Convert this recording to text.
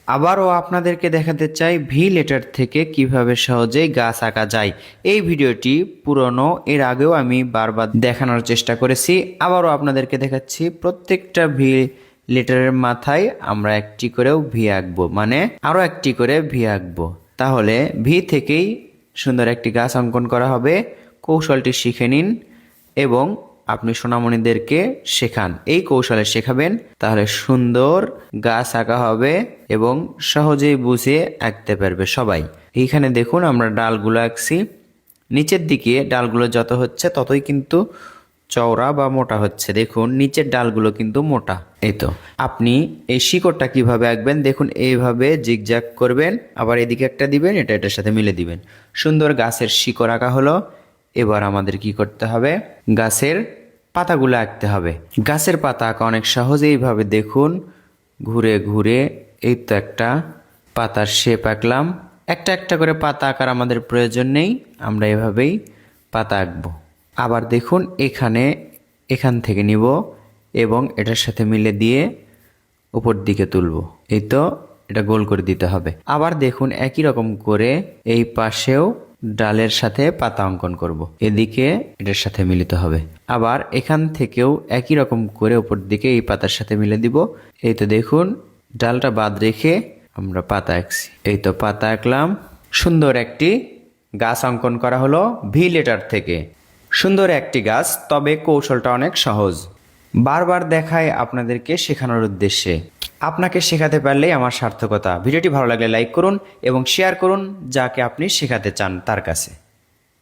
আবারও আপনাদেরকে দেখাতে চাই ভি লেটার থেকে কিভাবে সহজেই গাছ আঁকা যায়। এই ভিডিওটি পুরনো, এর আগেও আমি বারবার দেখানোর চেষ্টা করেছি। আবারও আপনাদেরকে দেখাচ্ছি, প্রত্যেকটা ভি লেটারের মাথায় আমরা একটি করেও ভি আঁকবো, মানে আরও একটি করে ভি আঁকবো। তাহলে ভি থেকেই সুন্দর একটি গাছ অঙ্কন করা হবে। কৌশলটি শিখে নিন এবং আপনি সোনামণিদেরকে শেখান, এই কৌশলে শেখাবেন, তাহলে সুন্দর গাছ আঁকা হবে এবং সহজেই বুঝে আঁকতে পারবে সবাই। এইখানে দেখুন আমরা ডালগুলো আঁকছি, নিচের দিকে ডালগুলো যত হচ্ছে ততই কিন্তু চওড়া বা মোটা হচ্ছে। দেখুন নিচের ডালগুলো কিন্তু মোটা। এই তো আপনি এই শিকড়টা কিভাবে আঁকবেন, দেখুন এইভাবে জিগজ্যাগ করবেন, আবার এদিকে একটা দিবেন, এটা এটার সাথে মিলে দিবেন। সুন্দর গাছের শিকড় আঁকা হলো। এবার আমাদের কি করতে হবে, গাছের পাতাগুলো আঁকতে হবে। গাছের পাতা আঁকা অনেক সহজ। এইভাবে দেখুন ঘুরে ঘুরে, এই তো একটা পাতার শেপ আঁকলাম। একটা একটা করে পাতা আঁকার আমাদের প্রয়োজন নেই, আমরা এভাবেই পাতা আঁকবো। আবার দেখুন এখান থেকে নিব এবং এটার সাথে মিলে দিয়ে উপর দিকে তুলব। এই তো এটা গোল করে দিতে হবে। আবার দেখুন একই রকম করে এই পাশেও ডালের সাথে পাতা অঙ্কন করব। এদিকে এটার সাথে মিলিত হবে। আবার এখান থেকেও একই রকম করে উপর দিকে এই পাতার সাথে মিলে দিব। এই তো দেখুন ডালটা বাদ রেখে আমরা পাতা আঁকছি। এই তো পাতা আঁকলাম। সুন্দর একটি গাছ অঙ্কন করা হলো ভি লেটার থেকে। সুন্দর একটি গাছ, তবে কৌশলটা অনেক সহজ। বারবার দেখায় আপনাদেরকে শেখানোর উদ্দেশ্যে। আপনাকে শেখাতে পারলেই আমার সার্থকতা। ভিডিওটি ভালো লাগলে লাইক করুন এবং শেয়ার করুন যাকে আপনি শেখাতে চান তার কাছে।